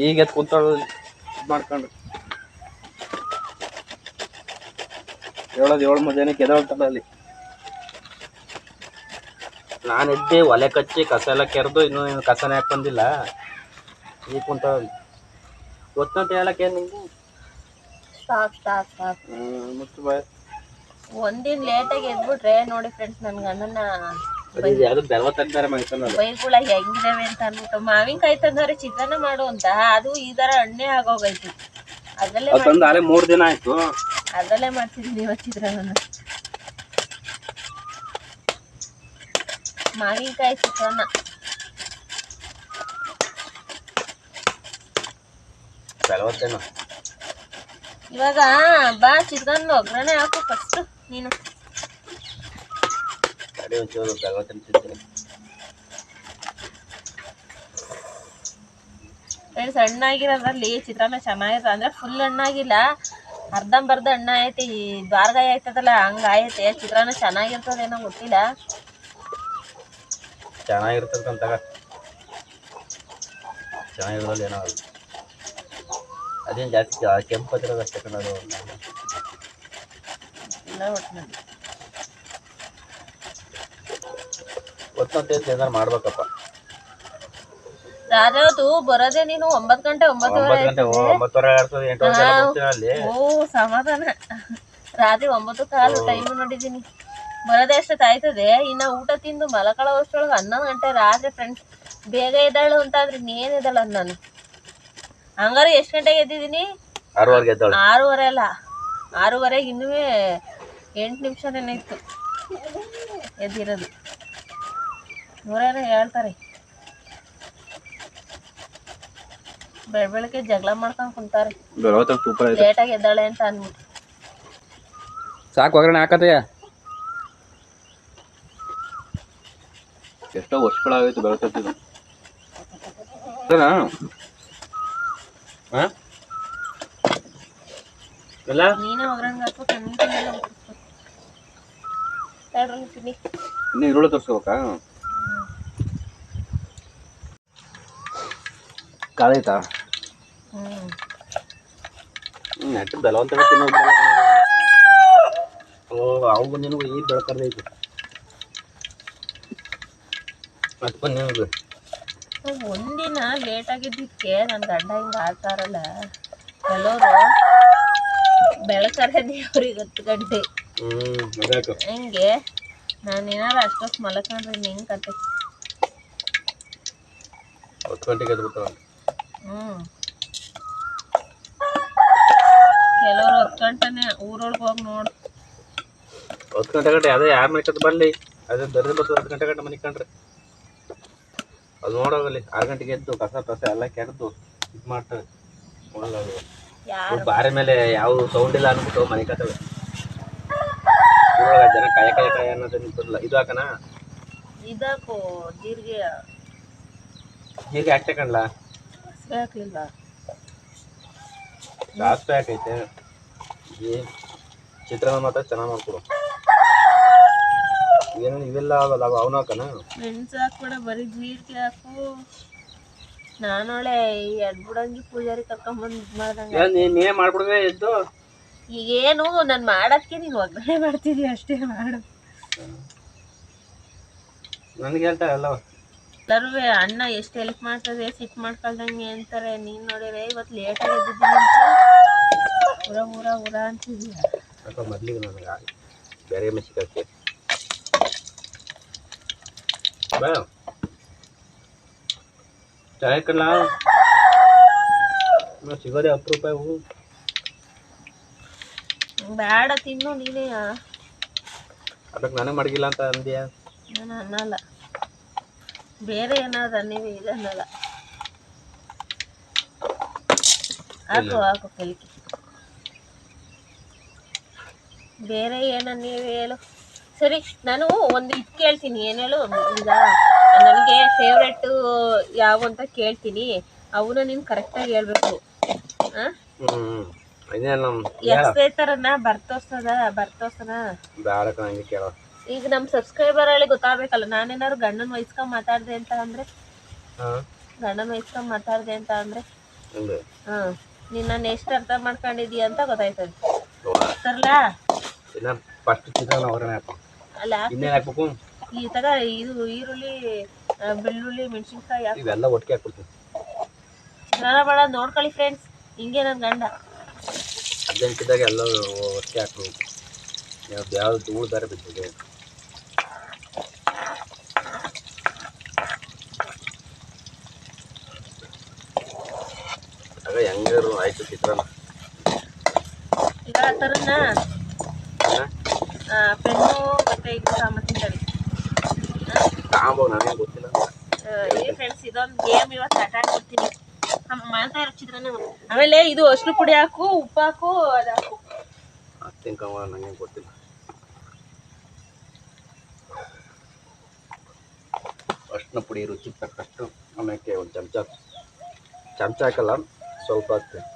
ಈಗ ಎತ್ ಕೂತಾಳ ಮಾಡ್ಕೊಂಡು ಏಳು ಮಧ್ಯಾಹ್ನಕ್ಕೆ ಎದಳ್ತಾಳ ಅಲ್ಲಿ. ನಾನು ಎದ್ದೆ ಒಲೆ ಕಚ್ಚಿ ಕಸ ಎಲ್ಲ ಕೆರೆದು ಇನ್ನೂ ಕಸನೇ ಯಾಕೆ ಬಂದಿಲ್ಲ. ಈಗ ಕುಂತಾಳ ಗೊತ್ತಂತ ಹೇಳಕ್ಕೆ ನಿಂಗೆ. ಮುಚ್ಚು ಬಾಯ್. ಒಂದಿನ ಲೇಟಾಗಿ ಎದ್ಬಿಟ್ರೆ ನೋಡಿ ಫ್ರೆಂಡ್ಸ್ ನನ್ ಗಂಡನ ಯಾವ್ದು ಬೆಲ್ವ ತಂದಾರೆ ಬೈಗುಳ ಹೆಂಗಿದಾವೆ ಅಂತ ಅನ್ಬಿಟ್ಟು ಮಾವಿನಕಾಯಿ ತಂದವ್ರೆ ಚಿತ್ರಾನ್ನ ಮಾಡು ಅಂತ ಅದು ಈ ತರ ಎಣ್ಣೆ ಆಗೋಗೈತಿ. ಅದಲ್ಲೇ 3 ದಿನ ಆಯ್ತು. ಅದಲ್ಲೇ ಮಾಡ್ತಿದ್ದೀನಿ ಇವತ್ತು ಚಿತ್ರಾನ್ನ. ಮಾವಿನಕಾಯಿ ಚಿತ್ರಾನ್ನ ಬೆಲ್ವತ್ತೇನು ಇವಾಗ ಬಾ ಚಿತ್ರಾನ್ನ ಒಗ್ಗರಣೆ ಹಾಕು ಫಸ್ಟ್ ನೀನು. ಒಂಚೂರು ಬೆಲ್ವತ್ತೇನು ತಿಂತೀನಿ. ಫ್ರೆಂಡ್ಸ್ ಹಣ್ಣಾಗಿರೋದ್ರಲ್ಲಿ ಚಿತ್ರಾನ್ನ ಚೆನ್ನಾಗಿರ್ತದೆ ಅಂದ್ರೆ ಫುಲ್ ಹಣ್ಣಾಗಿಲ್ಲ, ಅರ್ಧಂಬರ್ಧ ಹಣ್ಣ ಐತಿ. ಈ ದ್ವಾರಗಾಯಿ ಆಯ್ತದಲ್ಲ ಹಂಗ ಆಯ್ತೆ. ಚಿತ್ರಾನ್ನ ಚೆನ್ನಾಗಿರ್ತದೇನೋ ಗೊತ್ತಿಲ್ಲ. ಚೆನ್ನಾಗಿರ್ತದಂತ ಚೆನ್ನಾಗಿರೋಲ್ಲ ಏನೋ ಅದೇನು ಜಾಸ್ತಿ ಕೆಂಪು ಹತ್ತಿರೋದು ಅಷ್ಟೇ ಕಣದು. ಗೊತ್ತಂತ ಏನಾರು ಮಾಡ್ಬೇಕಪ್ಪ. ರಾಜವತ್ತು ಬರೋದೇ ನೀನು 9 ಗಂಟೆ 9:30 ಓ ಸಮಾಧಾನ. ರಾತ್ರಿ 9:15 ಟೈಮ್ ನೋಡಿದೀನಿ. ಬರೋದೇ ಅಷ್ಟೊತ್ತು ಆಯ್ತದೆ. ಇನ್ನ ಊಟ ತಿಂದು ಮಲಕಳ ಅಷ್ಟೊಳಗೆ 11 ಗಂಟೆ ರಾತ್ರಿ. ಫ್ರೆಂಡ್ಸ್ ಬೇಗ ಎದ್ದಾಳು ಅಂತ ಆದ್ರೆ ಇನ್ನೇನು ಎದ್ದಳ ನಾನು. ಹಂಗಾರೆ ಎಷ್ಟು ಗಂಟೆಗೆ ಎದ್ದಿದ್ದೀನಿ? 6:30 ಅಲ್ಲ 6:30ಗೆ ಇನ್ನೂ 8 ನಿಮಿಷನೇನೆ ಇತ್ತು ಎದ್ದಿರೋದು. ಇವರೇನೋ ಹೇಳ್ತಾರೆ ಬೆಳಗ್ಗೆ ಜಗಳ ಮಾಡ್ಕೊಂಡು ಕುಂತಾರೆ ಲೇಟಾಗಿ ಎದ್ದಾಳೆ ಅಂತ ಅಂದ್ಬಿಟ್ಟು. ಸಾಕು ಒಗ್ಗರಣೆ ಹಾಕತೆಯ. ಎಷ್ಟೋ ವರ್ಷಗಳಾಗೈತು ಬೆಳತತ್ತಿದ್ದು. ನೀನೇ ಒಗ್ಗರಣೆ ಹಾಕ್ಬೇಕು. ಇನ್ನು ಈರುಳ್ಳಿ ತೋರಿಸ್ಬೇಕಾ? ಕಾದೈತಾ? ನೆಟ್ಟು ಬೆಲವಂತ ಓ ಅವು ನಿನಗೂ ಈಗ ಬೆಳಕರ್ದೈತಿ. ಮತ್ತೆ ನಿನಗೆ ಒಂದಿನ ಲೇಟಾಗಿದ್ದಕ್ಕೆ ನನ್ನ ಗಂಡ ಹಿಂಗೆ ಆಡ್ತಾರಲ್ಲ. ಕೆಲವರು ಬೆಳಕರೆ ದೇವ್ರಿಗೆ 10 ಗಂಟೆ ಹಿಂಗೆ. ನಾನು ಏನಾರು ಅಷ್ಟೊತ್ತು ಮಲಕೊಂಡ್ರೆ ಹೆಂಗೆ ಕತೆ. 10 ಗಂಟೆಗೆ ಎದ್ಬಿಟ್ಟು ಕೆಲವರು 10 ಗಂಟೆನೆ ಊರೊಳಗೆ ಹೋಗಿ ನೋಡು. 10 ಗಂಟೆ ಗಂಟೆ ಅದೇ ಯಾರು ಮೈಕತ್ ಬರಲಿ. ಅದೇ ದರ್ಜೆ ಬರ್ತದೆ 10 ಗಂಟೆ ಗಂಟೆ ಮನಿಕೊಂಡ್ರೆ. ಅದು ನೋಡೋಗಲ್ಲಿ 6 ಗಂಟೆಗೆ ಎದ್ದು ಕಸ ಪಸ ಎಲ್ಲ ಕೆರೆದು ಇದು ಮಾಡ್ತವೆ. ಬಾರಿ ಮೇಲೆ ಯಾವ ಸೌಂಡ್ ಇಲ್ಲ ಅನ್ಬಿಟ್ಟು ಮನಿಕತ್ತವೆ. ಜನ ಕಾಯ ಅನ್ನೋದು ನಿಂತಿರಲ್ಲ. ಇದು ಹಾಕನಾ ಇದಾಕು ಜೀರಿಗೆ ಹಾಕ್ತೆ ಕಣ್ಲ. ಹಾಕ್ಲಿಲ್ಲ ಜಾಸ್ತಿ ಹಾಕೈತೆ. ಚಿತ್ರಾನ್ನ ಮಾತ್ರ ಚೆನ್ನಾಗಿ ಮಾಡ್ಕೊಡು. ಏನು ಇವೆಲ್ಲ ಆಗಲ್ಲ ಅವನು ಹಾಕನ. ಮೆಣಸು ಹಾಕ್ಬೇಡ, ಬರೀ ಜೀರಿಗೆ ಹಾಕು. ನಾನೊಳ್ಳೆ ಈ ಎಡ್ಬುಡಂಗಿ ಪೂಜಾರಿ ಕರ್ಕೊಂಬಂದು ಮಾಡ್ದಂಗ ನೀನೇ ಮಾಡ್ಬಿಡ್ವೆ ಎದ್ದು. ಈಗೇನು ನಾನು ಮಾಡೋದಕ್ಕೆ ನೀನು ಒಗ್ಗರಣೆ ಮಾಡ್ತಿದ್ದೀಯ ಅಷ್ಟೇ ಮಾಡು. ನನಗೆ ಹೇಳ್ತಾ ಅಲ್ಲವ ಎಲ್ಲರೂ ಅಣ್ಣ ಎಷ್ಟು ಹೆಲ್ಪ್ ಮಾಡ್ತದೆ ಸಿಟ್ ಮಾಡ್ಕೊಳ್ದಂಗೆ ಅಂತಾರೆ. ನೀನು ನೋಡಿದ್ರೆ ಇವತ್ತು ಲೇಟಾಗಿ ಎದ್ದಿದ್ದೀನಿ ಅಂತ ಊರ ಅಂತಿದೀಯ. ಮೊದ್ಲಿಗೆ ನನಗೆ ಬೇರೆ ಮೆಸಿಕಾಕಿ ಬಾ ಚಾಯಕಲ್ಲ ಸಿಗೋದೆ 10 ರೂಪಾಯಿ. ಹೂ ಬೇಡ ತಿನ್ನು ನೀನೇ. ಅದಕ್ಕೆ ನಾನೇ ಮಡಗಿಲ್ಲ ಅಂತ ಅಂದ್ಯಾ? ನಾನು ಅನ್ನಲ್ಲ. ಬೇರೆ ಏನಾದ್ರು ನೀವು ಇದನ್ನಲ್ಲ. ಹಾಕು ಕಲಿಕೆ. ಬೇರೆ ಏನ ನೀವು ಹೇಳು. ಸರಿ ನಾನು ಒಂದು ಇದು ಕೇಳ್ತೀನಿ. ಏನು ಹೇಳು. ಈಗ ನನಗೆ ಫೇವ್ರೆಟ್ ಯಾವ ಅಂತ ಕೇಳ್ತೀನಿ. ಅವನ್ನ ನೀನು ಕರೆಕ್ಟಾಗಿ ಹೇಳ್ಬೇಕು. ಎಕ್ಸ್ಪೇತರನ್ನ ಬರ್ತೋಸ್ತದ. ಈಗ ನಮ್ಮ ಸಬ್ಸ್ಕ್ರೈಬರ್ ಹೇಳಿ ಗೊತ್ತಾಗಬೇಕಲ್ಲ. ನಾನೇನಾದ್ರು ಗಂಡನ ವಹಿಸ್ಕೊಂಡ್ ಮಾತಾಡ್ದೆ ಅಂತ ಅಂದ್ರೆ ಹಂಗೆ ನಿನ್ನ ಎಷ್ಟು ಅರ್ಥ ಮಾಡ್ಕೊಂಡಿದೀಯ ಅಂತ ಗೊತ್ತಾಯ್ತದೆ. ತರ್ಲಾ ಇನ್ನ ಫಸ್ಟ್ ಚಿತ್ರಾನ್ನ ಅವರೇ ಹಾಕೋ. ಅಲ್ಲ ಇನ್ನೇನು ಹಾಕ್ಬೇಕು? ಈ ತಗ ಇದು ಈರುಳ್ಳಿ ಬೆಳ್ಳುಳ್ಳಿ ಮೆಣಸಿನ್ಕಾಯಿ ಇವೆಲ್ಲ ಒಟ್ಟಿಗೆ ಹಾಕ್ಬಿಡ್ತೀನಿ. ಚಿತ್ರಾನ್ನ ಬೇಡ ನೋಡ್ಕೊಳ್ಳಿ ಫ್ರೆಂಡ್ಸ್, ಹಿಂಗೆ ನನ್ನ ಗಂಡ ಅರ್ಜೆಂಟಿದ್ದಾಗ ಎಲ್ಲ ಒಟ್ಟಿಗೆ ಹಾಕ್ಬೇಕು. ಯಾವ್ದು ಧೂಳು ಬೇರೆ ಬಿದ್ದಿದೆ. ಆಗ ಹೆಂಗಾರು ಆಯ್ತು ಚಿತ್ರಾನ್ನ. ಈಗ ತರನ ಪೆನ್ನು ಮತ್ತೆ ಇದು ಸಾಮಾನು ತಿಂತಾರೆ. ತಾಂಬೋ ನನಗೆ ಗೊತ್ತಿಲ್ಲ. ಫ್ರೆಂಡ್ಸ್ ಇದೊಂದು ಗೇಮ್ ಇವತ್ತು ಆಟ ಆಡ್ಕೊಡ್ತೀನಿ. ಮಾಡ್ತಾ ಇರೋ ಚಿತ್ರಾನ್ನ. ಆಮೇಲೆ ಇದು ಅರಿಶಿನ ಪುಡಿ ಹಾಕು, ಉಪ್ಪು ಹಾಕು, ಅದು ಹಾಕು. ತಿನ್ಕವ ನನಗೆ ಗೊತ್ತಿಲ್ಲ. ಅರಿಶಿನ ಪುಡಿ ರುಚಿ ತಕ್ಕಷ್ಟು, ಆಮೇಲೆ ಒಂದು ಚಮಚ ಹಾಕಲ್ಲ, ಸ್ವಲ್ಪ ಹಾಕ್ತೀನಿ.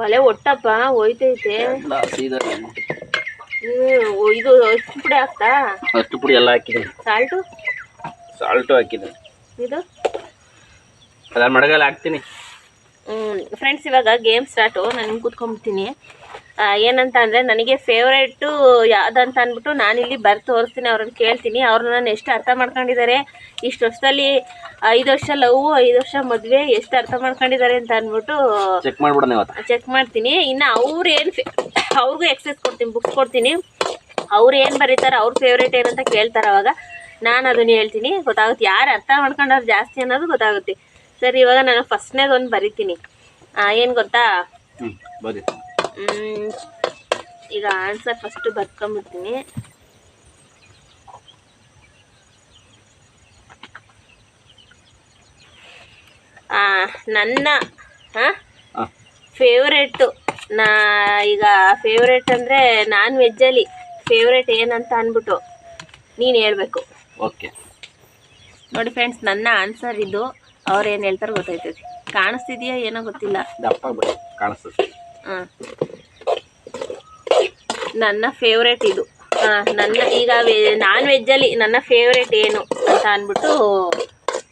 ಒಲೆ ಒಟ್ಟಪ್ಪ ಹೋಯ್ತೈತೆ. ಇದು ಅರಿಶಿನ ಪುಡಿ ಹಾಕ್ತಾ? ಅರಿಶಿನ ಪುಡಿ ಎಲ್ಲ ಹಾಕಿದ್ದೀನಿ. ಸಾಲ್ಟು ಹಾಕಿದ್ದೀನಿ. ಇದು ಅದರ ಮಡಗಲ್ಲಿ ಹಾಕ್ತೀನಿ. ಫ್ರೆಂಡ್ಸ್ ಇವಾಗ ಗೇಮ್ ಸ್ಟಾರ್ಟು. ನಾನು ಹಿಂಗೆ ಕೂತ್ಕೊಂಡ್ಬಿಡ್ತೀನಿ. ಏನಂತ ಅಂದರೆ ನನಗೆ ಫೇವ್ರೇಟು ಯಾವುದಂತ ಅಂದ್ಬಿಟ್ಟು ನಾನಿಲ್ಲಿ ಬರ್ದು ತೋರಿಸ್ತೀನಿ, ಅವ್ರನ್ನ ಕೇಳ್ತೀನಿ. ಅವ್ರನ್ನ ನಾನು ಎಷ್ಟು ಅರ್ಥ ಮಾಡ್ಕೊಂಡಿದ್ದಾರೆ, ಇಷ್ಟು ವರ್ಷದಲ್ಲಿ 5 ವರ್ಷ ಲವ್, 5 ವರ್ಷ ಮದುವೆ, ಎಷ್ಟು ಅರ್ಥ ಮಾಡ್ಕೊಂಡಿದ್ದಾರೆ ಅಂತ ಅಂದ್ಬಿಟ್ಟು ಚೆಕ್ ಮಾಡ್ಬಿಡೋಣ ಇವತ್ತು. ಚೆಕ್ ಮಾಡ್ತೀನಿ. ಇನ್ನು ಅವ್ರಿಗೂ ಎಕ್ಸಸೈಸ್ ಕೊಡ್ತೀನಿ, ಬುಕ್ಸ್ ಕೊಡ್ತೀನಿ. ಅವ್ರು ಏನು ಬರೀತಾರೆ, ಅವ್ರ ಫೇವ್ರೇಟ್ ಏನಂತ ಕೇಳ್ತಾರೆ. ಅವಾಗ ನಾನು ಅದನ್ನು ಹೇಳ್ತೀನಿ, ಗೊತ್ತಾಗುತ್ತೆ ಯಾರು ಅರ್ಥ ಮಾಡ್ಕೊಂಡವ್ರು ಜಾಸ್ತಿ ಅನ್ನೋದು ಗೊತ್ತಾಗುತ್ತೆ. ಸರಿ, ಇವಾಗ ನಾನು ಫಸ್ಟ್ನೇದೊಂದು ಬರಿತೀನಿ. ಏನು ಗೊತ್ತಾ, ಈಗ ಆನ್ಸರ್ ಫಸ್ಟು ಬರ್ಕೊಂಬಿಡ್ತೀನಿ. ನನ್ನ ಫೇವ್ರೇಟು ಈಗ ಫೇವ್ರೇಟ್ ಅಂದರೆ ನಾನ್ ವೆಜ್ಜಲ್ಲಿ ಫೇವ್ರೇಟ್ ಏನಂತ ಅಂದ್ಬಿಟ್ಟು ನೀನು ಹೇಳಬೇಕು. ಓಕೆ ನೋಡಿ ಫ್ರೆಂಡ್ಸ್, ನನ್ನ ಆನ್ಸರ್ ಇದು. ಅವ್ರು ಏನು ಹೇಳ್ತಾರೆ ಗೊತ್ತಾಯ್ತದೆ. ಕಾಣಿಸ್ತಿದೆಯಾ ಏನೋ ಗೊತ್ತಿಲ್ಲ. ಕಾಣಿಸ್ತದೆ. ನನ್ನ ಫೇವ್ರೇಟ್ ಇದು. ನನ್ನ ಈಗ ನಾನ್ ವೆಜ್ಜಲ್ಲಿ ನನ್ನ ಫೇವ್ರೇಟ್ ಏನು ಅಂತ ಅಂದ್ಬಿಟ್ಟು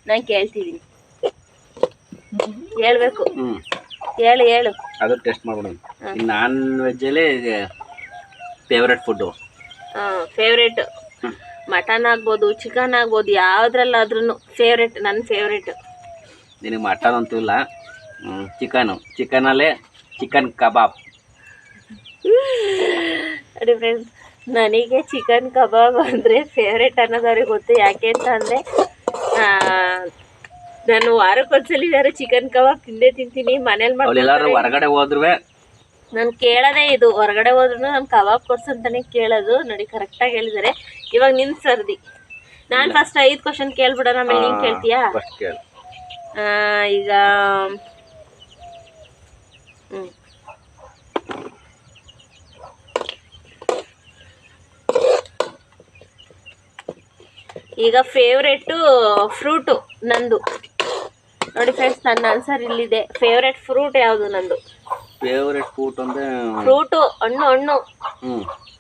ನಾನು ಕೇಳ್ತಿದ್ದೀನಿ. ಹೇಳ್ಬೇಕು. ಹೇಳು. ಅದು ಟೆಸ್ಟ್ ಮಾಡ್ಬಿಡೋಣ. ನಾನ್ ವೆಜ್ಜಲ್ಲಿ ಫೇವ್ರೇಟ್ ಫುಡ್ಡು ಫೇವ್ರೇಟ್ ಮಟನ್ ಆಗ್ಬೋದು, ಚಿಕನ್ ಆಗ್ಬೋದು, ಯಾವುದ್ರಲ್ಲಾದ್ರೂ ಫೇವ್ರೇಟ್. ನನ್ನ ಫೇವ್ರೇಟ್. ನಿನಗೆ ಮಟನ್ ಅಂತೂ ಇಲ್ಲ, ಚಿಕನಲ್ಲೇ ಚಿಕನ್ ಕಬಾಬ್. ನೋಡಿ ಫ್ರೆಂಡ್ಸ್, ನನಗೆ ಚಿಕನ್ ಕಬಾಬ್ ಅಂದರೆ ಫೇವ್ರೇಟ್ ಅನ್ನೋದವ್ರಿಗೆ ಗೊತ್ತು. ಯಾಕೆ ಅಂತ ಅಂದರೆ ನಾನು ವಾರಕ್ಕೊಂದ್ಸಲಿ ಚಿಕನ್ ಕಬಾಬ್ ತಿಂತೀನಿ. ಮನೇಲಿ ಮಾಡಿ ಹೊರಗಡೆ ಹೋದ್ರು ನಾನು ಕೇಳೋದೇ ಇದು. ಹೊರಗಡೆ ಹೋದ್ರೂ ನಾನು ಕಬಾಬ್ ಕೊಡ್ಸು ಅಂತಾನೆ ಕೇಳೋದು. ನೋಡಿ ಕರೆಕ್ಟಾಗಿ ಹೇಳಿದ್ದಾರೆ. ಇವಾಗ ನಿನ್ನ ಸರ್ದಿ. ನಾನು ಫಸ್ಟ್ 5 ಕ್ವಶನ್ ಕೇಳ್ಬಿಡೋಣ, ಆಮೇಲೆ ನೀನು ಕೇಳ್ತೀಯಾ? ಈಗ ಈಗ ಫೇವ್ರೇಟು ಫ್ರೂಟು ನಂದು. ನೋಡಿ ಫ್ರೆಂಡ್ಸ್, ನನ್ನ ಆನ್ಸರ್ ಇಲ್ಲಿದೆ. ಫೇವ್ರೇಟ್ ಫ್ರೂಟ್ ಯಾವುದು ನಂದು? ಫೇವ್ರೇಟ್ ಫ್ರೂಟ್ ಅಂದರೆ ಫ್ರೂಟು, ಹಣ್ಣು.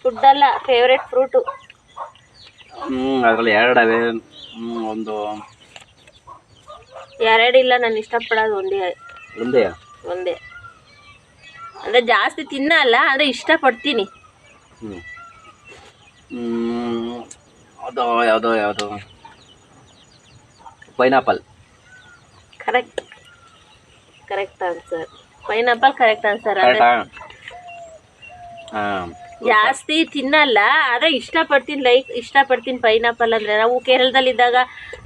ಫುಡ್ ಅಲ್ಲ, ಫೇವ್ರೇಟ್ ಫ್ರೂಟು. ಅದರಲ್ಲಿ 2 ಅವೆ. ಒಂದು 2 ಇಲ್ಲ, ನಾನು ಇಷ್ಟಪಡೋದು ಒಂದೇ. ಅಂದರೆ ಜಾಸ್ತಿ ತಿನ್ನಲ್ಲ, ಆದರೆ ಇಷ್ಟಪಡ್ತೀನಿ. ಯಾವುದು pineapple. Correct answer. Pineapple correct answer. ಜಾಸ್ತಿ ತಿನ್ನಲ್ಲ, ಆದರೆ ಇಷ್ಟಪಡ್ತೀನಿ ಪೈನಾಪಲ್ ಅಂದರೆ. ನಾವು ಕೇರಳದಲ್ಲಿದ್ದಾಗ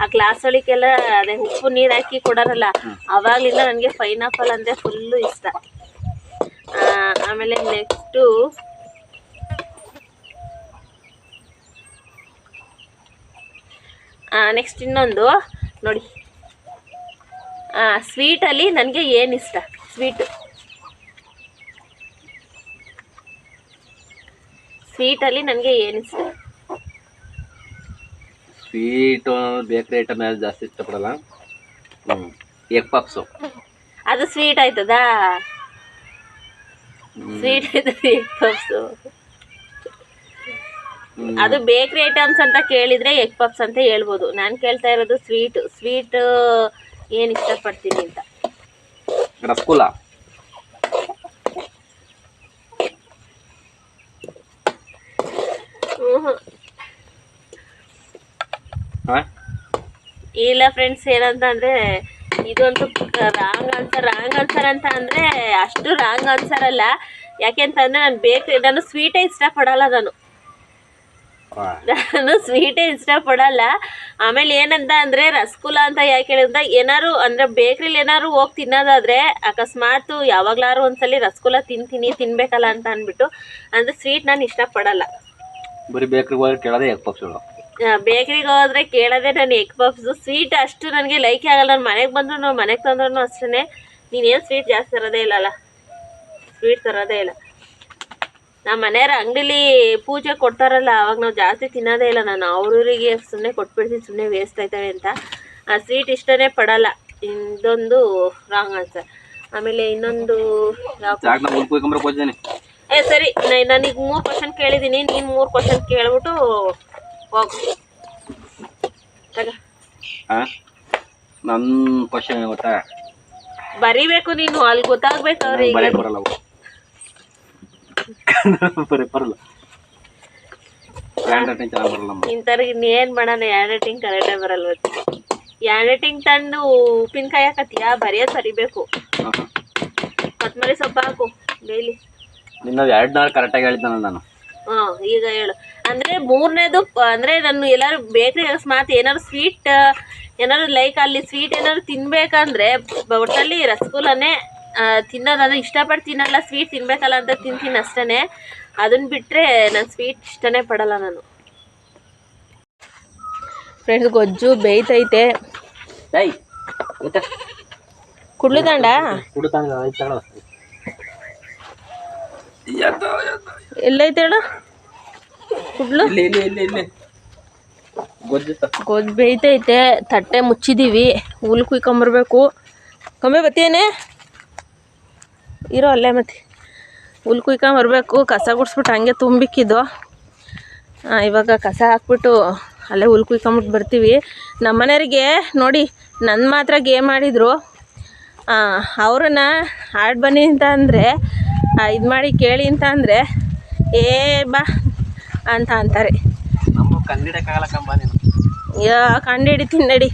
ಆ ಕ್ಲಾಸ್ ಒಳಗೆಲ್ಲ ಅದೇ ಉಪ್ಪು ನೀರು ಹಾಕಿ ಕೊಡೋರಲ್ಲ, ಆವಾಗಲಿಂದ ನನಗೆ ಪೈನಾಪಲ್ ಅಂದರೆ ಫುಲ್ಲು ಇಷ್ಟ. ಆಮೇಲೆ ನೆಕ್ಸ್ಟ್ ಇನ್ನೊಂದು ನೋಡಿ. ಸ್ವೀಟಲ್ಲಿ ನನಗೆ ಏನು ಇಷ್ಟ? ಸ್ವೀಟಲ್ಲಿ ನನಗೆ ಏನು ಇಷ್ಟ? ಸ್ವೀಟು ಬೇಕ್ರಿ ಐಟಮ್ ಜಾಸ್ತಿ ಇಷ್ಟಪಡಲ್ಲ. Egg puffs. ಅದು ಸ್ವೀಟ್ ಆಯ್ತದಾ? ಸ್ವೀಟ್ ಇದ್ರೆ ಎಗ್ ಪಪ್ಸು. ಅದು ಬೇಕ್ರಿ ಐಟಮ್ಸ್ ಅಂತ ಕೇಳಿದ್ರೆ ಎಗ್ ಪಪ್ಸ್ ಅಂತ ಹೇಳ್ಬೋದು. ನಾನು ಕೇಳ್ತಾ ಇರೋದು ಸ್ವೀಟ್ ಏನು ಇಷ್ಟಪಡ್ತೀನಿ ಅಂತ. ರಸಗುಲ್ಲ ಇಲ್ಲ ಫ್ರೆಂಡ್ಸ್, ಏನಂತ ಅಂದರೆ ಇದಂತೂ ರಾಂಗ್ ಆನ್ಸರ್ ಅಂತ ಅಂದರೆ ಅಷ್ಟು ರಾಂಗ್ ಆನ್ಸರ್ ಅಲ್ಲ. ಯಾಕೆಂತಂದರೆ ನಾನು ಸ್ವೀಟೇ ಇಷ್ಟಪಡಲ್ಲ. ನಾನು ಸ್ವೀಟೇ ಇಷ್ಟಪಡಲ್ಲ. ಆಮೇಲೆ ಏನಂತ ಅಂದರೆ ರಸಗುಲ್ಲ ಅಂತ ಯಾಕೆ ಹೇಳಿದ್ರೆ, ಏನಾರು ಅಂದರೆ ಬೇಕ್ರಿಲಿ ಏನಾರು ಹೋಗಿ ತಿನ್ನೋದಾದರೆ ಅಕಸ್ಮಾತ್ ಯಾವಾಗಲಾರು ಒಂದ್ಸಲಿ ರಸಗುಲ್ಲ ತಿನ್ಬೇಕಲ್ಲ ಅಂತ ಅಂದ್ಬಿಟ್ಟು ಅಂದರೆ ಸ್ವೀಟ್ ನಾನು ಇಷ್ಟಪಡಲ್ಲ. ಬರೀ ಬೇಕ್ರಿಗೆ ಹೋದ್ರೆ ಕೇಳೋದೇ ಎಗ್ ಪಪ್ಸ್ಗಳು. ಬೇಕ್ರಿಗೆ ಹೋದ್ರೆ ಕೇಳೋದೇ ನಾನು ಎಗ್ ಪಪ್ಸು. ಸ್ವೀಟ್ ಅಷ್ಟು ನನಗೆ ಲೈಕ್ ಆಗಲ್ಲ. ನಾನು ಮನೆಗೆ ತಂದ್ರೂ ಅಷ್ಟೇ. ನೀನೇನು ಸ್ವೀಟ್ ಜಾಸ್ತಿ ತರೋದೇ ಇಲ್ಲಲ್ಲ, ಸ್ವೀಟ್ ತರೋದೇ ಇಲ್ಲ. ನಮ್ಮ ಮನೆಯವ್ರ ಅಂಗಡಿಲಿ ಪೂಜೆ ಕೊಡ್ತಾರಲ್ಲ, ಅವಾಗ ನಾವು ಜಾಸ್ತಿ ತಿನ್ನೋದೇ ಇಲ್ಲ. ನಾನು ಅವ್ರಿಗೆ ಸುಮ್ಮನೆ ಕೊಟ್ಬಿಡ್ತೀನಿ, ಸುಮ್ಮನೆ ವೇಸ್ಟ್ ಆಯ್ತವೆ ಅಂತ. ಆ ಸ್ವೀಟ್ ಇಷ್ಟನೇ ಪಡಲ್ಲ. ಇದೊಂದು ರಾಂಗ್ ಆನ್ಸರ್. ಆಮೇಲೆ ಇನ್ನೊಂದು ಸರಿ, ನಾನೀಗ 3 ಕ್ವಶನ್ ಕೇಳಿದ್ದೀನಿ. ನೀನು 3 ಕ್ವಶನ್ ಕೇಳ್ಬಿಟ್ಟು ಹೋಗು. ನನ್ನ ಕ್ವಶನ್ ಗೊತ್ತಾ, ಬರಿಬೇಕು ನೀನು, ಅಲ್ಲಿ ಗೊತ್ತಾಗ್ಬೇಕು ಅವ್ರಿಗೆ. ಬರಲ್ಲ ಇಂಥವ್ರಿಗೆ ಇನ್ನೇನು ಮಾಡೋಣ, ಹ್ಯಾಂಡ್ ರೈಟಿಂಗ್ ಕರೆಕ್ಟಾಗಿ ಬರಲ್ಲ. ಹ್ಯಾಂಡ್ ರೈಟಿಂಗ್ ತಂದು ಉಪ್ಪಿನಕಾಯಿ ಹಾಕತ್ತೀಯಾ? ಬರೆಯೋದು ಸರಿಬೇಕು. ಕೊತ್ತಂಬರಿ ಸೊಪ್ಪು ಹಾಕು ಡೈಲಿ. ನಿನ್ನ 2 ನಾள் ಕರೆಕ್ಟಾಗಿ ಹೇಳ್ತಾನಲ್ಲ ನಾನು. ಈಗ ಹೇಳು. ಅಂದರೆ 3ನೇದು ಅಂದರೆ ನಾನು ಎಲ್ಲರೂ ಬೇಕ್ರಿ ಅಕಸ್ಮಾತ್ ಏನಾದ್ರು ಸ್ವೀಟ್ ಏನಾದ್ರು ಲೈಕ್ ಅಲ್ಲಿ ಸ್ವೀಟ್ ಏನಾದ್ರು ತಿನ್ಬೇಕಂದ್ರೆ ಒಟ್ಟಲ್ಲಿ ರಸಗುಲ್ಲನೇ ತಿನ್ನೋದಾದ್ರೆ ಇಷ್ಟಪಟ್ಟು ತಿನ್ನಲ್ಲ. ಸ್ವೀಟ್ ತಿನ್ಬೇಕಲ್ಲ ಅಂತ ತಿಂತೀನಿ ಅಷ್ಟೇ. ಅದನ್ನ ಬಿಟ್ಟರೆ ನಾನು ಸ್ವೀಟ್ ಇಷ್ಟನೇ ಪಡಲ್ಲ ನಾನು. ಫ್ರೆಂಡ್ಸ್, ಗೊಜ್ಜು ಬೇಯ್ತೈತೆ. ಕುಡ್ಲುದಂಡ ಎಲ್ಲೈತೆ ಹೇಳು? ಕುಡ್ಲು ಗೊಜ್ಜು ಬೇಯ್ತೈತೆ. ತಟ್ಟೆ ಮುಚ್ಚಿದೀವಿ. ಹುಲ್ ಕುಯ್ಕೊಂಬರ್ಬೇಕು. ಕಮ್ಮಿ ಬತ್ತೇನೆ ಇರೋ ಅಲ್ಲೇ. ಮತ್ತೆ ಹುಲ್ ಕುಯ್ಕೊಂಬರ್ಬೇಕು. ಕಸ ಗುಡಿಸ್ಬಿಟ್ಟು ಹಂಗೆ ತುಂಬಿಕ್ಕಿದ್ದು. ಇವಾಗ ಕಸ ಹಾಕ್ಬಿಟ್ಟು ಅಲ್ಲೇ ಹುಲ್ ಕುಯ್ಕೊಂಬಿಟ್ಟು ಬರ್ತೀವಿ. ನಮ್ಮ ಮನೆಯವರಿಗೆ ನೋಡಿ, ನನ್ನ ಮಾತ್ರ ಗೇಮ್ ಆಡಿದರು. ಅವ್ರನ್ನ ಆಡ್ ಬನ್ನಿ ಅಂತ ಅಂದರೆ, ಇದು ಮಾಡಿ ಕೇಳಿ ಅಂತ ಅಂದರೆ ಬಾ ಅಂತ ಅಂತಾರೆ. ಕಂಡುಹಿಡಿತೀನಿ ನಡಿ.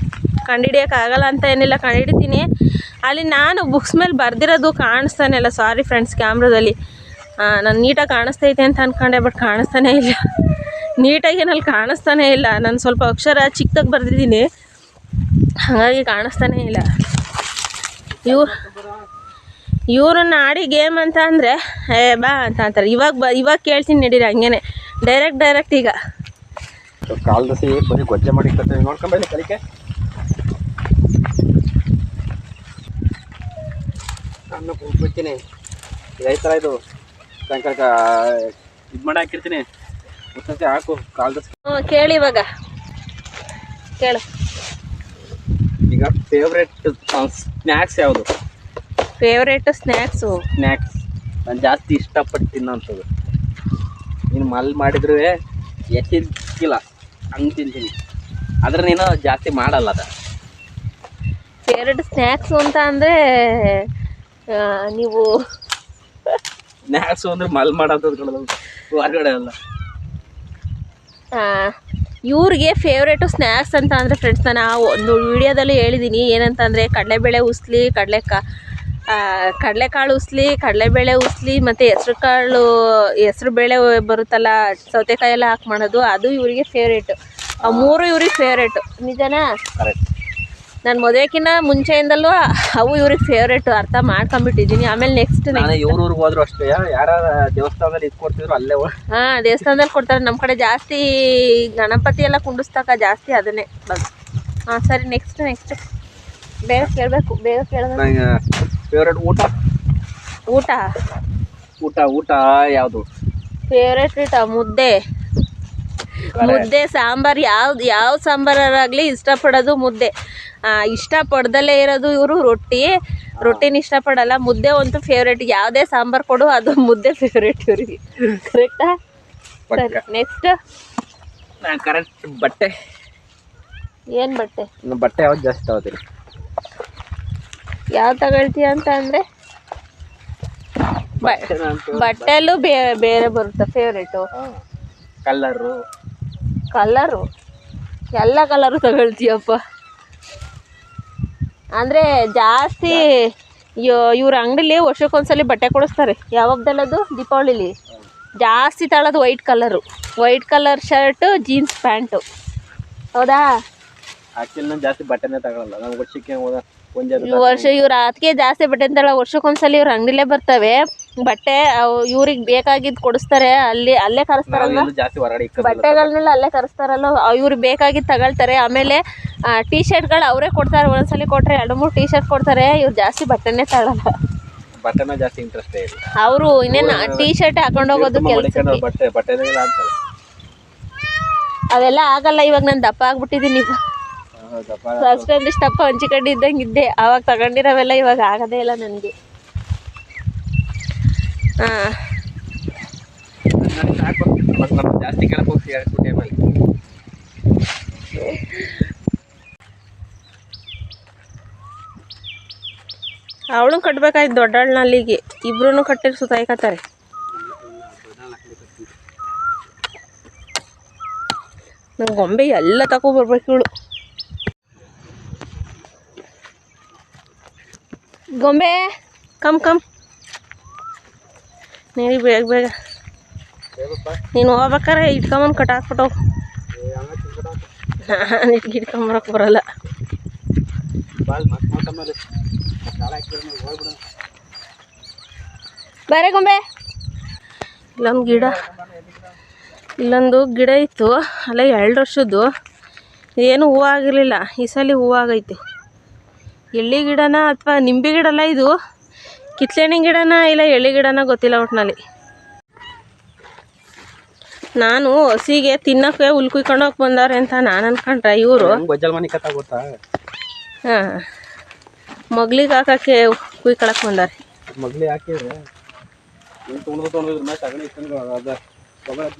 ಕಂಡುಹಿಡಿಯೋಕ್ಕಾಗಲ್ಲ ಅಂತ ಏನಿಲ್ಲ, ಕಂಡುಹಿಡಿತೀನಿ. ಅಲ್ಲಿ ನಾನು ಬುಕ್ಸ್ ಮೇಲೆ ಬರ್ದಿರೋದು ಕಾಣಿಸ್ತಾನೆ ಇಲ್ಲ. ಸಾರಿ ಫ್ರೆಂಡ್ಸ್, ಕ್ಯಾಮ್ರಾದಲ್ಲಿ ನಾನು ನೀಟಾಗಿ ಕಾಣಿಸ್ತೈತೆ ಅಂತ ಅಂದ್ಕೊಂಡೆ, ಬಟ್ ಕಾಣಿಸ್ತಾನೇ ಇಲ್ಲ. ನೀಟಾಗಿ ಏನಲ್ಲಿ ಕಾಣಿಸ್ತಾನೇ ಇಲ್ಲ. ನಾನು ಸ್ವಲ್ಪ ಅಕ್ಷರ ಚಿಕ್ಕದಾಗಿ ಬರೆದಿದ್ದೀನಿ, ಹಾಗಾಗಿ ಕಾಣಿಸ್ತಾನೇ ಇಲ್ಲ. ಇವ್ರನ್ನ ಆಡಿ ಗೇಮ್ ಅಂತ ಅಂದರೆ ಬಾ ಅಂತ ಅಂತಾರೆ. ಇವಾಗ ಕೇಳ್ತೀನಿ ನಡೀರಿ, ಹಂಗೇನೆ ಡೈರೆಕ್ಟ್ ಈಗ ಕಾಲ್ ದೋಸೆ ಬರೀ ಗೊಜ್ಜೆ ಮಾಡಿ ನೋಡ್ಕೊಂಬಲ್ಲಿ ಕಲಿಕೆ. ನಾನು ಹೋಗ್ಬಿಡ್ತೀನಿ. ಇದೈತರ ಇದು ಸಾಯಂಕಾಲ ಇದು ಮಾಡಿ ಹಾಕಿರ್ತೀನಿ. ಮತ್ತೆ ಹಾಕು ಕಾಲ್ ದೋಸೆ. ಕೇಳಿ ಇವಾಗ ಕೇಳು. ಈಗ ಫೇವ್ರೆಟ್ ಸ್ನ್ಯಾಕ್ಸ್ ಯಾವುದು? ಫೇವ್ರೇಟ್ ಸ್ನ್ಯಾಕ್ಸು ನಾನು ಜಾಸ್ತಿ ಇಷ್ಟಪಟ್ಟು ತಿನ್ನೋಂಥದ್ದು. ನೀನು ಮಲ್ಲಿ ಮಾಡಿದ್ರು ಎಷ್ಟಿಲ್ಲ ಹಂಗೆ ತಿಂತೀನಿ, ಆದರೆ ನೀನು ಜಾಸ್ತಿ ಮಾಡಲ್ಲ. ಅದು ಫೇವ್ರೇಟ್ ಸ್ನ್ಯಾಕ್ಸು ಅಂತ ಅಂದರೆ ನೀವು ಸ್ನ್ಯಾಕ್ಸು ಅಂದರೆ ಮಲ್ಲಿ ಮಾಡೋದು ಹೊರಗಡೆ ಅಲ್ಲ. ಇವ್ರಿಗೆ ಫೇವ್ರೇಟು ಸ್ನ್ಯಾಕ್ಸ್ ಅಂತ ಅಂದರೆ ಫ್ರೆಂಡ್ಸ್, ನಾನು ಒಂದು ವಿಡಿಯೋದಲ್ಲಿ ಹೇಳಿದ್ದೀನಿ. ಏನಂತಂದರೆ ಕಡಲೆಬೇಳೆ ಉಸ್ಲಿ, ಕಡಲೆಕಾಳು ಉಸ್ಲಿ, ಕಡಲೆಬೇಳೆ ಉಸ್ಲಿ ಮತ್ತು ಹೆಸ್ರು ಬೇಳೆ ಬರುತ್ತಲ್ಲ, ಸೌತೆಕಾಯಿ ಎಲ್ಲ ಹಾಕಿ ಮಾಡೋದು, ಅದು ಇವರಿಗೆ ಫೇವ್ರೇಟು. ಆ 3 ಇವ್ರಿಗೆ ಫೇವ್ರೇಟು. ನಿಜನಾ? ನಾನು ಮದುವೆಕಿನ್ನ ಮುಂಚೆಯಿಂದಲೂ ಅವು ಇವ್ರಿಗೆ ಫೇವ್ರೇಟು. ಅರ್ಥ ಮಾಡ್ಕೊಂಬಿಟ್ಟಿದ್ದೀನಿ. ಆಮೇಲೆ ನೆಕ್ಸ್ಟ್ ಇವ್ರೂರಿಗೆ ಹೋದ್ರು ಅಷ್ಟೇ, ಯಾರು ದೇವಸ್ಥಾನದಲ್ಲಿ ಇದು ಕೊಡ್ತಿದ್ರು ಅಲ್ಲೇ. ದೇವಸ್ಥಾನದಲ್ಲಿ ಕೊಡ್ತಾರೆ. ನಮ್ಮ ಕಡೆ ಜಾಸ್ತಿ ಗಣಪತಿ ಎಲ್ಲ ಕುಂಡಿಸ್ತಕ್ಕ ಜಾಸ್ತಿ ಅದನ್ನೇ ಬಂದು. ಸರಿ, ನೆಕ್ಸ್ಟ್ ಬೇಗ ಕೇಳಬೇಕು. ಬೇಗ ಕೇಳೋದು. ಫೇವ್ರೇಟ್ ಊಟ ಯಾವುದು? ಫೇವ್ರೇಟ್ ಮುದ್ದೆ ಸಾಂಬಾರು. ಯಾವ ಸಾಂಬಾರಾಗಲಿ ಇಷ್ಟಪಡೋದು ಮುದ್ದೆ. ಇಷ್ಟಪಡ್ದಲೇ ಇರೋದು ಇವರು ರೊಟ್ಟಿ. ರೊಟ್ಟಿನ ಇಷ್ಟಪಡಲ್ಲ. ಮುದ್ದೆ ಅಂತೂ ಫೇವ್ರೇಟ್. ಯಾವುದೇ ಸಾಂಬಾರು ಕೊಡು ಅದು ಮುದ್ದೆ ಫೇವ್ರೇಟ್ ಇವ್ರಿಗೆ. ಕರೆಕ್ಟಾ? ಸರಿ, ನೆಕ್ಸ್ಟ್ ಕರೆಕ್ಟ್. ಬಟ್ಟೆ ಏನು ಬಟ್ಟೆ? ಬಟ್ಟೆ ಯಾವ್ದು ಜಾಸ್ತಿ ತಗೋತೀರಿ? ಯಾವ ತಗೊಳ್ತೀಯ ಅಂತ ಅಂದರೆ ಬಟ್ಟೆಲ್ಲೂ ಬೇರೆ ಬರುತ್ತೆ ಫೇವ್ರೇಟು. ಕಲರು ಎಲ್ಲ ಕಲರು ತಗೊಳ್ತೀಯಪ್ಪ. ಅಂದರೆ ಜಾಸ್ತಿ ಇವ್ರ ಅಂಗಡಿಲಿ ವರ್ಷಕ್ಕೊಂದ್ಸಲಿ ಬಟ್ಟೆ ಕೊಡಿಸ್ತಾರೆ. ಯಾವಾಗ್ದಲ್ಲದು ದೀಪಾವಳಿಲಿ ಜಾಸ್ತಿ ತಗೊಳ್ಳೋದು white colour shirt, jeans pant. ಹೌದಾ? ಆಕ್ಚುಲಿ ಜಾಸ್ತಿ ಬಟ್ಟೆನೇ ತಗೊಳ್ಳಲ್ಲ. ನಾವು ವರ್ಷಕ್ಕೆ ಇವ್ರ ಅದಕ್ಕೆ ಜಾಸ್ತಿ ಬಟ್ಟೆ ಅಂತಲ್ಲ, ವರ್ಷಕ್ಕೊಂದ್ಸಲಿ ಇವ್ರ ಅಂಗಡಿಲೇ ಬರ್ತವೆ ಬಟ್ಟೆ. ಇವ್ರಿಗೆ ಬೇಕಾಗಿದ್ದು ಕೊಡಿಸ್ತಾರೆ. ಅಲ್ಲೇ ಕರೆಸ್ತಾರಲ್ವ ಬಟ್ಟೆಗಳನ್ನೆಲ್ಲ, ಅಲ್ಲೇ ಕರೆಸ್ತಾರಲ್ಲ. ಇವ್ರಿಗೆ ಬೇಕಾಗಿದ್ದು ತಗೊಳ್ತಾರೆ. ಆಮೇಲೆ ಟೀ ಶರ್ಟ್ಗಳು ಅವರೇ ಕೊಡ್ತಾರೆ. ಒಂದ್ಸಲಿ ಕೊಟ್ಟರೆ 2-3 ಟೀ ಶರ್ಟ್ ಕೊಡ್ತಾರೆ. ಇವ್ರು ಜಾಸ್ತಿ ಬಟ್ಟೆನೇ ತಗೊಳ್ಳಲ್ಲ. ಬಟ್ಟೆನ ಜಾಸ್ತಿ ಇಂಟ್ರೆಸ್ಟ್ ಇಲ್ಲ ಅವರು. ಇನ್ನೇನು ಟೀ ಶರ್ಟ್ ಹಾಕೊಂಡು ಹೋಗೋದು ಕೆಲಸ. ಅವೆಲ್ಲ ಆಗಲ್ಲ. ಇವಾಗ ನಾನು ದಪ್ಪ ಆಗ್ಬಿಟ್ಟಿದ್ದೀನಿ. ಫಸ್ಟ್ ಟೈಮ್ ಇಷ್ಟು ದಪ್ಪ ಹಂಚಿಕಡ್ಡಿ ಇದ್ದಂಗೆ ಇದ್ದೆ. ಆವಾಗ ತಗೊಂಡಿರೋವೆಲ್ಲ ಇವಾಗ ಆಗೋದೇ ಇಲ್ಲ ನನಗೆ. ಜಾಸ್ತಿ ಕೆಳಗೆ ಹೋಗ್ತೀವಿ. ಅವಳು ಕಟ್ಬೇಕಾಯ್ತು ದೊಡ್ಡಳನ್ನ. ಅಲ್ಲಿಗೆ ಇಬ್ರು ಕಟ್ಟಿರ್ ಸುತ್ತಾಯ್ಕತ್ತಾರೆ. ನಂಗೆ ಗೊಂಬೆ ಎಲ್ಲ ತಗೊಬರ್ಬೇಕು ಇವಳು. ಗೊಂಬೆ ಕಮ್ ನೀಡಿ ಬೇಗ ನೀನು ಹೋಗ್ಬೇಕಾರೆ ಇಟ್ಕೊಂಬಂದು ಕಟ್ಟಾಕ್ಬಿಟ್ಟು ನಾನು ಇಟ್ಕೊಂಬರಕ್ಕೆ ಬರಲ್ಲ. ಬೇರೆ ಗೊಂಬೆ. ಇಲ್ಲೊಂದು ಗಿಡ ಇತ್ತು ಅಲ್ಲ, 2 ವರ್ಷದ್ದು. ಏನು ಹೂವು ಆಗಿರಲಿಲ್ಲ. ಈ ಸಲ ಹೂವು ಆಗೈತೆ. ಎಳ್ಳಿ ಗಿಡನ ಅಥವಾ ನಿಂಬೆ ಗಿಡಲ್ಲ ಇದು, ಕಿತ್ಲೆಹಣ್ಣಿನ ಗಿಡನ ಇಲ್ಲ ಎಳ್ಳಿ ಗಿಡನ ಗೊತ್ತಿಲ್ಲ. ಒಟ್ಟಿನಲ್ಲಿ ನಾನು ಹಸಿಗೆ ತಿನ್ನೋಕ್ಕೆ ಹುಲ್ ಕುಯ್ಕೊಂಡೋಗಿ ಬಂದವ್ರೆ ಅಂತ ನಾನು ಅನ್ಕೊಂಡ್ರೆ ಇವರು ಹಾಂ ಮಗ್ಲಿಗೆ ಹಾಕಕ್ಕೆ ಕುಯ್ಕೊಳಕ್ಕೆ ಬಂದಾರೆ. ಮಗ್ಲಿಗೆ ಹಾಕಿದ್ರೆ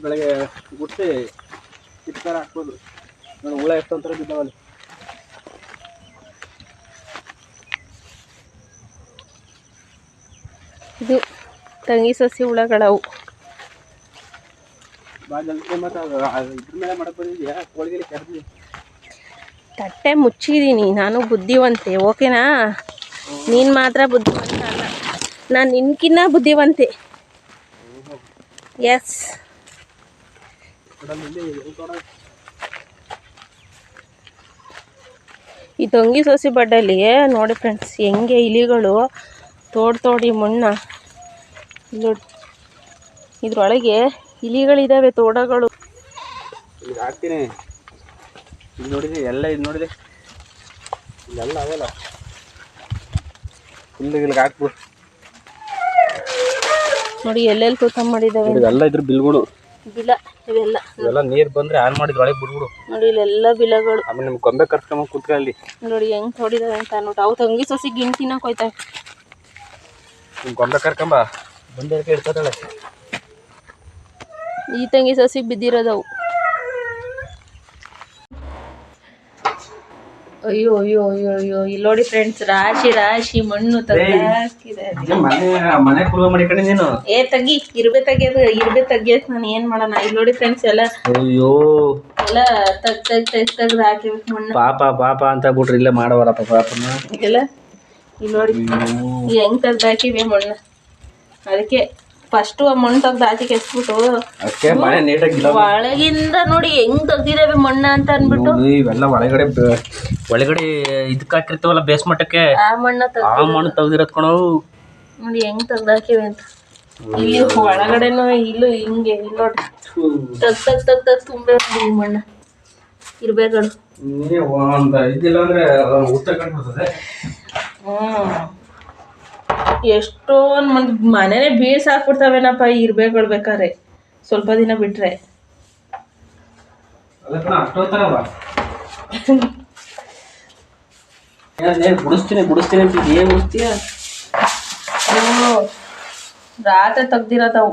ಬೆಳಗ್ಗೆ ಗುಡ್ಸಿ ಕಿತ್ಕಾರ ಹಾಕ್ಬೋದು. ನಾನು ಹುಳ ಎಷ್ಟೊಂಥರ ಬಿದ್ದಾವಲ್ಲಿ. ಇದು ತಂಗಿ ಸಸಿ ಹುಳಗಳವು. ತಟ್ಟೆ ಮುಚ್ಚಿದ್ದೀನಿ. ನಾನು ಬುದ್ಧಿವಂತೆ, ಓಕೆನಾ? ನೀನು ಮಾತ್ರ ಬುದ್ಧಿವಂತ ಅಲ್ಲ, ನಾನು ನಿನ್ಕಿನ್ನ ಬುದ್ಧಿವಂತೆ. ಎಸ್. ಈ ತಂಗಿ ಸಸಿ ಬಡ್ಡಲ್ಲಿ ನೋಡಿ ಫ್ರೆಂಡ್ಸ್, ಹೆಂಗೆ ಇಲಿಗಳು ತೋಡಿ ಮಣ್ಣ ನೋಡಿ. ಇದ್ರೊಳಗೆ ಇಲಿಗಳಿದಾವೆ, ತೋಡಗಳು. ಈಗ ಹಾಕ್ತೀನಿ. ಇದು ನೋಡಿದೆ ಎಲ್ಲ, ಇದು ನೋಡಿದೆ ಇಲ್ಲೆಲ್ಲ ಅವಲ್ಲ. ಇಲ್ಲಿಗೆ ಹಾಕ್ಬಿಡು ನೋಡಿ ಎಲ್ಲೆಲ್ಲಿ ತೂತ ಮಾಡಿದಾವೆ. ಎಲ್ಲ ಇದ್ರ ಬಿಲ್ಗಳು ಬಿಲ ಇವೆಲ್ಲ ನೀರು ಬಂದ್ರೆ ಆನ್ ಮಾಡಿದ್ ಒಳಗೆ ಬಿಡ್ಬಿಡು. ನೋಡಿ ಇಲ್ಲೆಲ್ಲ ಬಿಲಗಳು. ಆಮೇಲೆ ನಿಮ್ಗೆ ಗೊಂಬೆ ಕರ್ಸ್ಕೊಂಬ ಕುತ್ಕೊಳ್ಳಿ. ನೋಡಿ ಹೆಂಗ್ ತೋಡಿದಾವೆ ಅಂತ ನೋಡಿ. ಅವು ತಂಗಿ ಸಸಿ ಗಿಣ್ತಿನಕ್ ಹೋಯ್ತಾವೆ. ನಿಮ್ ಗೊಂಬೆ ಕರ್ಕೊಂಬ ಬಂದಕ್ಕೆ ಇರ್ತದಲ್ಲ. ಈ ತಂಗಿ ಸಸಿಗೆ ಬಿದ್ದಿರೋದವು. ಅಯ್ಯೋ ಅಯ್ಯೋ ಅಯ್ಯೋ ಅಯ್ಯೋ. ಇಲ್ಲಿ ನೋಡಿ ಫ್ರೆಂಡ್ಸ್, ರಾಶಿ ಮಣ್ಣು ಹಾಕಿದೆ. ಮನೆ ಕುರುವ ಮಾಡಿಕೊಂಡೆ ನೀನು. ತಗ್ಗಿ ಇರ್ಬೆ ತೆಗಿಯಕ್ ನಾನು ಏನ್ ಮಾಡೋಣ. ಇಲ್ಲಿ ನೋಡಿ ಫ್ರೆಂಡ್ಸ್, ಎಲ್ಲ ಅಯ್ಯೋ ಎಲ್ಲ ತೆಗ್ದು ಹಾಕಿಬೇಕು ಮಣ್ಣು. ಪಾಪ ಅಂತ ಬಿಟ್ರಿ ಇಲ್ಲೇ ಮಾಡವರಪ್ಪ ಪಾಪನ. ಎಲ್ಲ ಇಲ್ಲಿ ನೋಡಿ ಹೆಂಗ್ ತೆಗ್ದು ಹಾಕಿವಿ ಮಣ್ಣು. ಅದಕ್ಕೆ ಫಸ್ಟ್ ಮಣ್ಣು ತೆಗ್ದು ಹಾಕಿ ಎಸ್ಬಿಟ್ಟು ಒಳಗಿಂದ ನೋಡಿ ಹೆಂಗ್ ತೆಗ್ದಿದ್ದೇವೆ ಮಣ್ಣ ಅಂತ ಅನ್ಬಿಟ್ಟು. ಇವೆಲ್ಲ ಒಳಗಡೆ ಇದಕ್ಕೆ ಹಾಕಿರ್ತೀವಲ್ಲ ಬೇಸ್ಮಟ್ಟಕ್ಕೆ, ಆ ಮಣ್ಣು ತೆಗ್ದಿರತ್ ಕಣೋ. ನೋಡಿ ಹೆಂಗ್ ತೆಗ್ದು ಹಾಕಿವಿ ಅಂತ. ಇಲ್ಲಿ ಒಳಗಡೆನು ಇಲ್ಲೂ ಹಿಂಗೆ ಇಲ್ಲಿ ನೋಡಿ ತಗ್ ತುಂಬೆ ಈ ಮಣ್ಣ ಇರ್ಬೇಗಳು. ಇದಿಲ್ಲ ಅಂದ್ರೆ ಉತ್ತರ ಕಂಡ್ಬಿಡ್ತದೆ. ಎಷ್ಟೊಂದು ಮಂದಿ ಮನೆನೇ ಬೀಳ್ಸಾಕ್ಬಿಡ್ತಾವೇನಪ್ಪ ಇರ್ಬೇಗಳು ಬೇಕಾರೆ ಸ್ವಲ್ಪ ದಿನ ಬಿಟ್ರೆ. ಬಿಡಿಸ್ತೀನಿ ಅಂತ ಏನ್ ಬಿಡಿಸ್ತೀಯ? ರಾತ್ರಿ ತೆಗ್ದಿರೋದವು.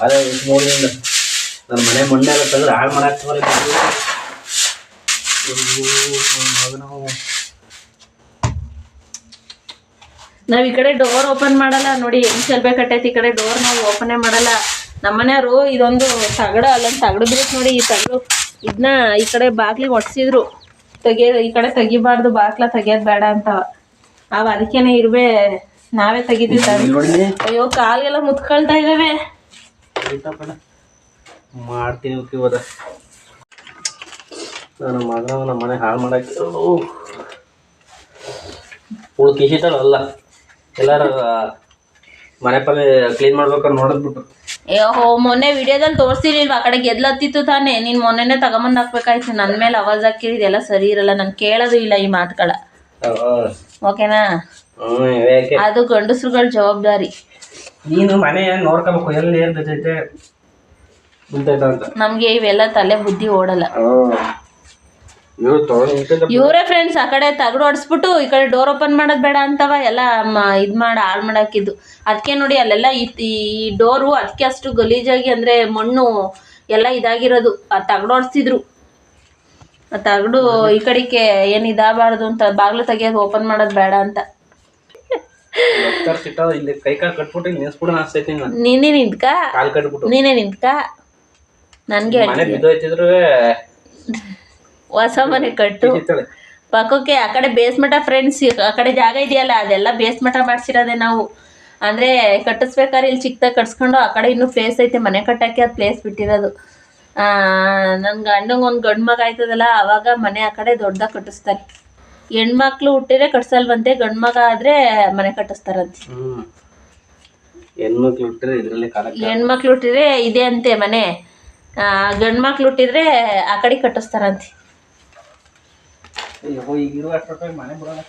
ಅದೇ ನೋಡಿಂದ ನನ್ನ ಮನೆ ಮೊನ್ನೆ ಎಲ್ಲ ತೆಗೆದ್ರೆ ಹಾಳು ಮಾಡಾಕ್ತವ್ರೆ. ನಾವ್ ಈ ಕಡೆ ಡೋರ್ ಓಪನ್ ಮಾಡಲ್ಲ ನೋಡಿ, ಹೆಂಗ್ ಚೆಲ್ಬೇಕಟ್ಟೈತಿ. ಈ ಕಡೆ ಡೋರ್ ನಾವು ಓಪನೇ ಮಾಡಲ್ಲ. ನಮ್ಮನೆಯವರು ಇದೊಂದು ತಗಡು, ಅಲ್ಲೊಂದು ತಗಡು ಬೇಕು ನೋಡಿ. ಈ ತಗಡು ಇದನ್ನ ಈ ಕಡೆ ಬಾಗ್ಲಿಗೆ ಒಡ್ಸಿದ್ರು, ಈ ಕಡೆ ತೆಗಿಬಾರ್ದು, ಬಾಗ್ಲ ತೆಗಿಯೋದು ಬೇಡ ಅಂತವ. ಅವ ಅದಕ್ಕೇನೆ ಇರುವೆ ನಾವೇ ತೆಗಿತೀವಿ. ಅಯ್ಯೋ ಕಾಲ್ಗೆಲ್ಲ ಮುತ್ಕೊಳ್ತಾ ಇದಾವೆ. ಮಾಡ್ತೀನಿ ಹೋದ ನನ್ನ ಮಗ ನಮ್ಮ ಮನೆ ಹಾಳು ಮಾಡಕ್ಕೆ ಕಿಸಿತಾಳಲ್ಲ. ಎಲ್ಲಾರು ಮನೆ ಪಲ್ಲೆ ಕ್ಲೀನ್ ಮಾಡ್ಬೇಕಾದ್ರೆ ನೋಡದ್ಬಿಟ್ಟು ಮೊನ್ನೆ ವಿಡಿಯೋದಲ್ಲಿ ತೋರಿಸಿರ್ಲಿಲ್ವಾ, ಆ ಕಡೆ ಗೆದ್ಲತ್ತಿತ್ತು ತಾನೇ. ನೀನ್ ಮೊನ್ನೆನೆ ತಗೊಂಬಂದ್ ಹಾಕ್ಬೇಕಾಯ್ತು. ನನ್ನ ಮೇಲೆ ಅವಾಜ್ ಹಾಕಿರಿದೆಲ್ಲ ಸರಿ ಇರಲ್ಲ. ನಾನು ಕೇಳೋದು ಇಲ್ಲ ಈ ಮಾತುಗಳ. ಓಕೆನಾ? ಅದು ಗಂಡಸ್ರುಗಳ ಜವಾಬ್ದಾರಿ. ನೀನು ಮನೆ ನೋಡ್ಕೋಬೇಕು, ಎಲ್ಲಿ ಏನ್ ಬಿದ್ದೈತೆ ಅಂತ. ನಮ್ಗೆ ಇವೆಲ್ಲ ತಲೆ ಬುದ್ಧಿ ಓಡಲ್ಲ. ಇವರೇ ಫ್ರೆಂಡ್ಸ್ ಆ ಕಡೆ ತಗಡು ಹೊಡ್ಸ್ಬಿಟ್ಟು ಈ ಕಡೆ ಡೋರ್ ಓಪನ್ ಮಾಡೋದು ಬೇಡ ಅಂತವ ಎಲ್ಲ ಇದು ಮಾಡಿ ಹಾಳು ಮಾಡಾಕಿದ್ದು. ಅದಕ್ಕೆ ನೋಡಿ ಅಲ್ಲೆಲ್ಲ ಈ ಡೋರು ಅದಕ್ಕೆ ಅಷ್ಟು ಗಲೀಜಾಗಿ, ಅಂದರೆ ಮಣ್ಣು ಎಲ್ಲ ಇದಾಗಿರೋದು. ಆ ತಗಡು ಹೊಡ್ಸಿದ್ರು. ಆ ತಗಡು ಈ ಕಡೆಗೆ ಏನು ಇದಾಗಬಾರ್ದು ಅಂತ, ಬಾಗಿಲು ತೆಗಿಯೋದು ಓಪನ್ ಮಾಡೋದು ಬೇಡ ಅಂತ. ನೀನೇ ನಿಂತ್ಕ, ನೀನೇ ನಿಂತ್ಕ. ನನ್ಗೆ ಹೊಸ ಮನೆ ಕಟ್ಟು ಪಕ್ಕಕ್ಕೆ. ಆ ಕಡೆ ಬೇಸ್ಮಠ ಫ್ರೆಂಡ್ಸ್, ಆ ಕಡೆ ಜಾಗ ಇದೆಯಲ್ಲ ಅದೆಲ್ಲ ಬೇಸ್ಮಠ ಮಾಡ್ಸಿರೋದೆ ನಾವು. ಅಂದರೆ ಕಟ್ಟಿಸ್ಬೇಕಾದ್ರೆ ಇಲ್ಲಿ ಚಿಕ್ಕದಾಗಿ ಕಟ್ಸ್ಕೊಂಡು, ಆ ಕಡೆ ಇನ್ನೂ ಪ್ಲೇಸ್ ಐತೆ ಮನೆ ಕಟ್ಟೋಕ್ಕೆ, ಅದು ಪ್ಲೇಸ್ ಬಿಟ್ಟಿರೋದು. ನನ್ನ ಗಂಡಂಗೆ ಒಂದು ಗಂಡು ಮಗ ಆಯ್ತದಲ್ಲ, ಆವಾಗ ಮನೆ ಆ ಕಡೆ ದೊಡ್ಡದಾಗಿ ಕಟ್ಟಿಸ್ತಾರೆ. ಹೆಣ್ಮಕ್ಳು ಹುಟ್ಟಿದ್ರೆ ಕಟ್ಸಲ್ವಂತೆ, ಗಂಡು ಮಗ ಆದರೆ ಮನೆ ಕಟ್ಟಿಸ್ತಾರಂತೆ. ಹೆಣ್ಮಕ್ಳು ಹುಟ್ಟಿದ್ರೆ ಇದೆ ಅಂತೆ ಮನೆ, ಗಂಡು ಮಕ್ಳು ಹುಟ್ಟಿದ್ರೆ ಆ ಕಡೆ ಕಟ್ಟಿಸ್ತಾರಂತೆ. ಈಗಿರುವ ಅಷ್ಟೊತ್ತಾಗಿ ಮನೆ ಬಿಡೋಣ.